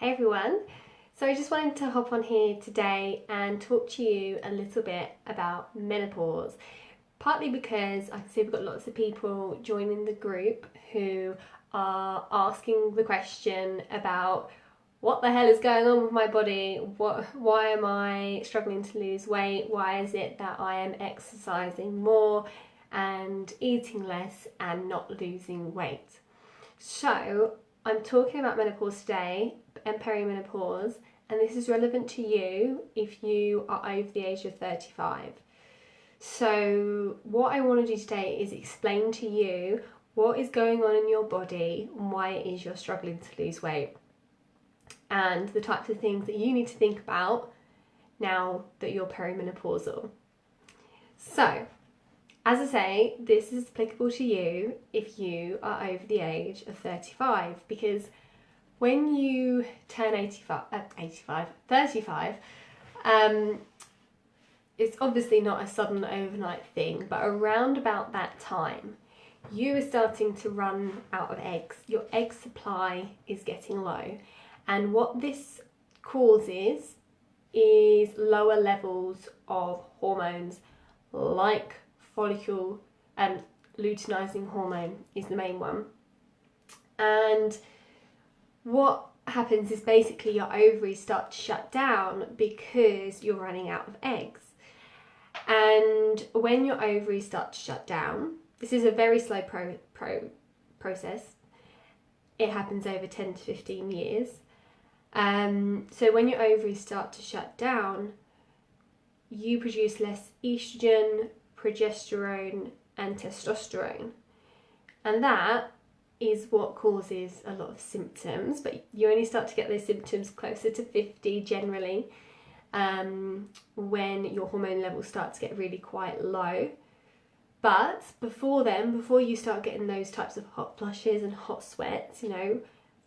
Hey everyone, so I just wanted to hop on here today and talk to you a little bit about menopause, partly because I can see we've got lots of people joining the group who are asking the question about what the hell is going on with my body, why am I struggling to lose weight, why is it that I am exercising more and eating less and not losing weight. So I'm talking about menopause today and perimenopause, and this is relevant to you if you are over the age of 35. So what I want to do today is explain to you what is going on in your body and why it is you're struggling to lose weight, and the types of things that you need to think about now that you're perimenopausal. So, as I say, this is applicable to you if you are over the age of 35, because when you turn 35, it's obviously not a sudden overnight thing, but around about that time, you are starting to run out of eggs. Your egg supply is getting low, and what this causes is lower levels of hormones like follicle and luteinizing hormone is the main one. And what happens is basically your ovaries start to shut down because you're running out of eggs. And when your ovaries start to shut down, this is a very slow process. It happens over 10 to 15 years. So when your ovaries start to shut down, you produce less estrogen, progesterone and testosterone, and that is what causes a lot of symptoms, but you only start to get those symptoms closer to 50 generally, when your hormone levels start to get really quite low. But before then, before you start getting those types of hot flushes and hot sweats,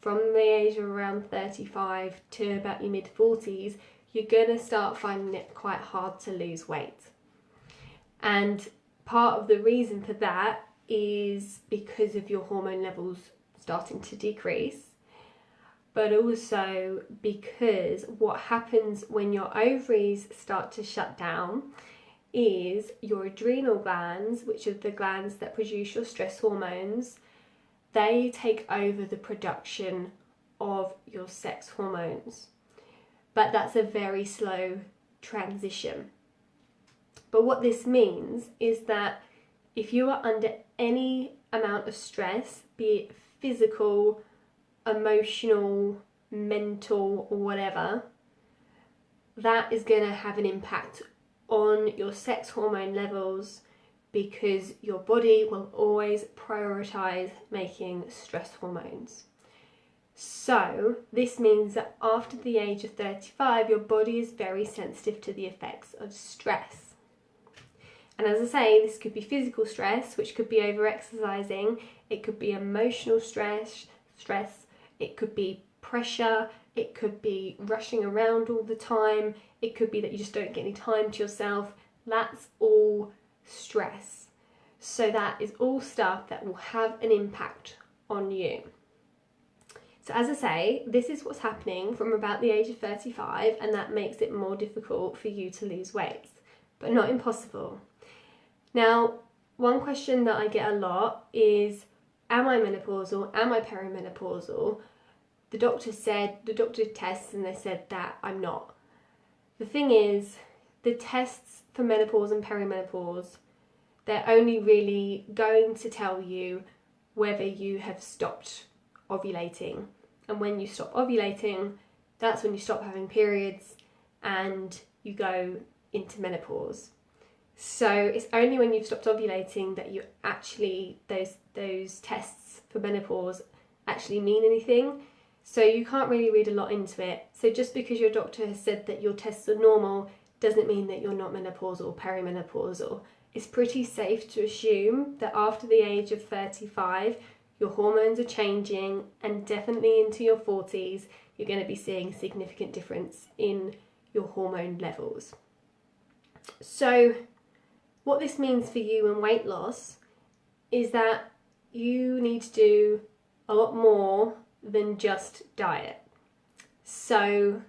from the age of around 35 to about your mid 40s, you're going to start finding it quite hard to lose weight. And part of the reason for that is because of your hormone levels starting to decrease, but also because what happens when your ovaries start to shut down is your adrenal glands, which are the glands that produce your stress hormones, they take over the production of your sex hormones. But that's a very slow transition. But what this means is that if you are under any amount of stress, be it physical, emotional, mental, or whatever, that is going to have an impact on your sex hormone levels, because your body will always prioritize making stress hormones. So this means that after the age of 35, your body is very sensitive to the effects of stress. And as I say, this could be physical stress, which could be over-exercising. It could be emotional stress. It could be pressure. It could be rushing around all the time. It could be that you just don't get any time to yourself. That's all stress. So that is all stuff that will have an impact on you. So as I say, this is what's happening from about the age of 35, and that makes it more difficult for you to lose weight, but not impossible. Now, one question that I get a lot is, am I menopausal? Am I perimenopausal? The doctor did tests and they said that I'm not. The thing is, the tests for menopause and perimenopause, they're only really going to tell you whether you have stopped ovulating. And when you stop ovulating, that's when you stop having periods and you go into menopause. So it's only when you've stopped ovulating that you actually, those tests for menopause actually mean anything. So you can't really read a lot into it. So just because your doctor has said that your tests are normal doesn't mean that you're not menopausal or perimenopausal. It's pretty safe to assume that after the age of 35, your hormones are changing, and definitely into your 40s, you're going to be seeing a significant difference in your hormone levels. So what this means for you in weight loss is that you need to do a lot more than just diet. So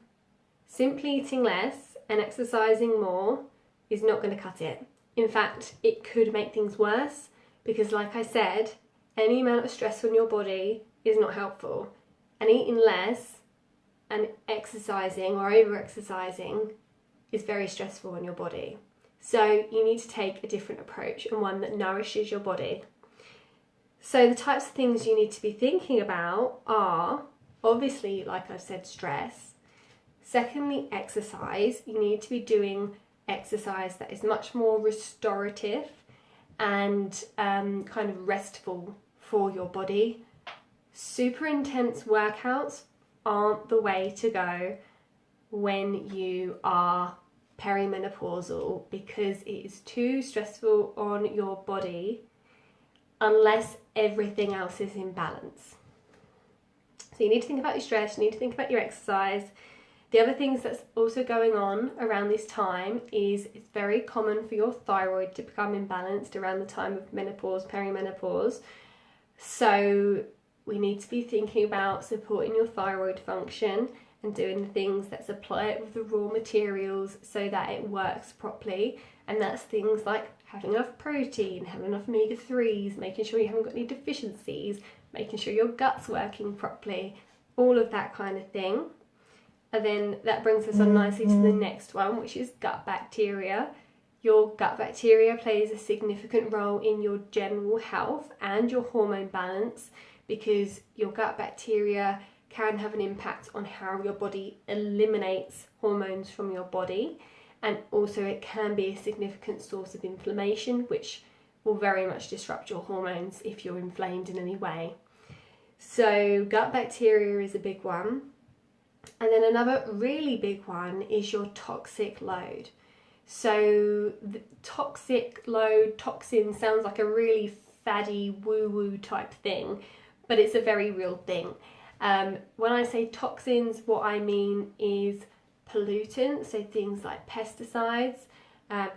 simply eating less and exercising more is not going to cut it. In fact, it could make things worse because, like I said, any amount of stress on your body is not helpful. And eating less and exercising or over-exercising is very stressful on your body. So you need to take a different approach and one that nourishes your body. So the types of things you need to be thinking about are, obviously, like I've said, stress. Secondly, exercise. You need to be doing exercise that is much more restorative and kind of restful for your body. Super intense workouts aren't the way to go when you are perimenopausal because it is too stressful on your body unless everything else is in balance. So you need to think about your stress, you need to think about your exercise. The other things that's also going on around this time is it's very common for your thyroid to become imbalanced around the time of menopause, perimenopause. So we need to be thinking about supporting your thyroid function and doing the things that supply it with the raw materials so that it works properly. And that's things like having enough protein, having enough omega-3s, making sure you haven't got any deficiencies, making sure your gut's working properly, all of that kind of thing. And then that brings us on nicely to the next one, which is gut bacteria. Your gut bacteria plays a significant role in your general health and your hormone balance because your gut bacteria can have an impact on how your body eliminates hormones from your body, and also it can be a significant source of inflammation, which will very much disrupt your hormones if you're inflamed in any way. So gut bacteria is a big one. And then another really big one is your toxic load. So the toxic load, toxin, sounds like a really faddy woo-woo type thing, but it's a very real thing. When I say toxins, what I mean is pollutants, so things like pesticides,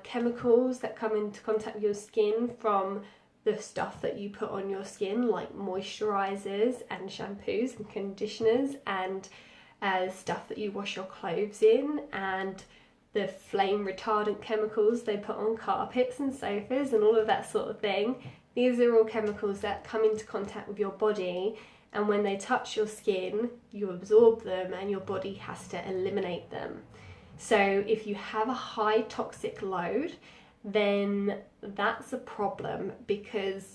chemicals that come into contact with your skin from the stuff that you put on your skin, like moisturizers and shampoos and conditioners, and stuff that you wash your clothes in, and the flame retardant chemicals they put on carpets and sofas and all of that sort of thing. These are all chemicals that come into contact with your body, and when they touch your skin, you absorb them and your body has to eliminate them. So if you have a high toxic load, then that's a problem because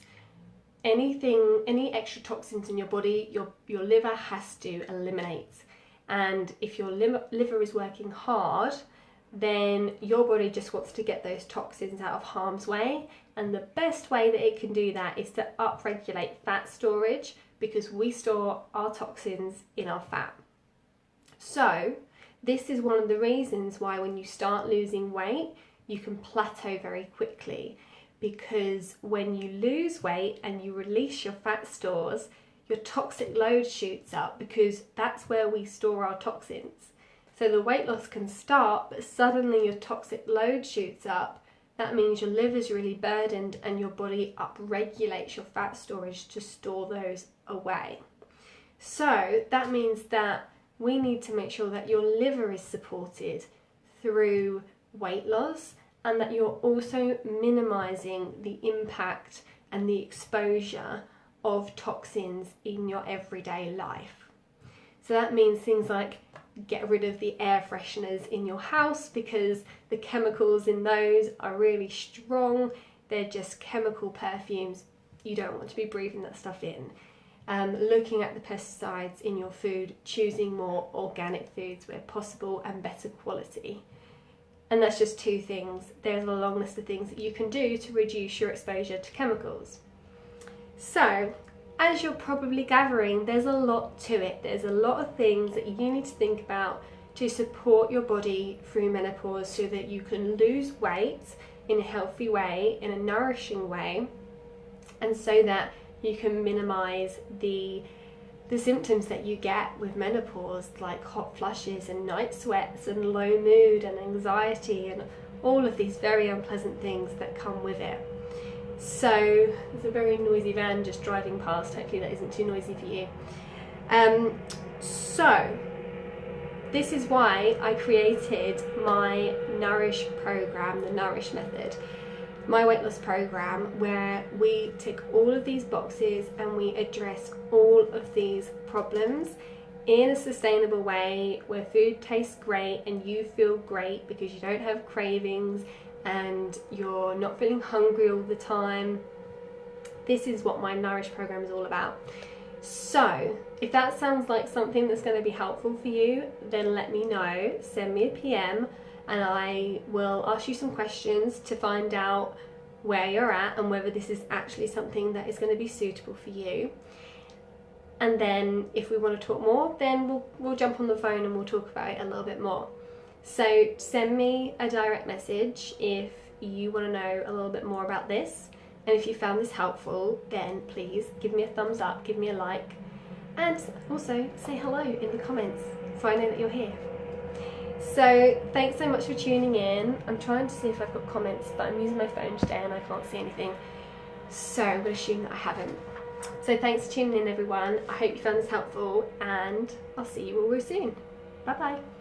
any extra toxins in your body, your liver has to eliminate. And if your liver is working hard, then your body just wants to get those toxins out of harm's way. And the best way that it can do that is to upregulate fat storage, because we store our toxins in our fat. So this is one of the reasons why when you start losing weight, you can plateau very quickly, because when you lose weight and you release your fat stores, your toxic load shoots up, because that's where we store our toxins. So the weight loss can start, but suddenly your toxic load shoots up. That means your liver's really burdened and your body upregulates your fat storage to store those away. So that means that we need to make sure that your liver is supported through weight loss, and that you're also minimizing the impact and the exposure of toxins in your everyday life. So that means things like get rid of the air fresheners in your house, because the chemicals in those are really strong. They're just chemical perfumes. You don't want to be breathing that stuff in. Looking at the pesticides in your food, choosing more organic foods where possible and better quality. And that's just two things. There's a long list of things that you can do to reduce your exposure to chemicals. So, as you're probably gathering, there's a lot to it. There's a lot of things that you need to think about to support your body through menopause so that you can lose weight in a healthy way, in a nourishing way, and so that you can minimize the symptoms that you get with menopause, like hot flushes and night sweats and low mood and anxiety and all of these very unpleasant things that come with it. So there's a very noisy van just driving past. Hopefully that isn't too noisy for you. So this is why I created my Nourish program, the Nourish method, my weight loss program, where we tick all of these boxes and we address all of these problems in a sustainable way, where food tastes great and you feel great because you don't have cravings and you're not feeling hungry all the time. This is what my Nourish program is all about. So if that sounds like something that's going to be helpful for you, then let me know. Send me a PM and I will ask you some questions to find out where you're at and whether this is actually something that is going to be suitable for you. And then if we want to talk more, then we'll jump on the phone and we'll talk about it a little bit more. So send me a direct message if you want to know a little bit more about this. And if you found this helpful, then please give me a thumbs up, give me a like, and also say hello in the comments so I know that you're here. So thanks so much for tuning in. I'm trying to see if I've got comments, but I'm using my phone today and I can't see anything. So I'm going to assume that I haven't. So thanks for tuning in, everyone. I hope you found this helpful and I'll see you all real soon. Bye bye.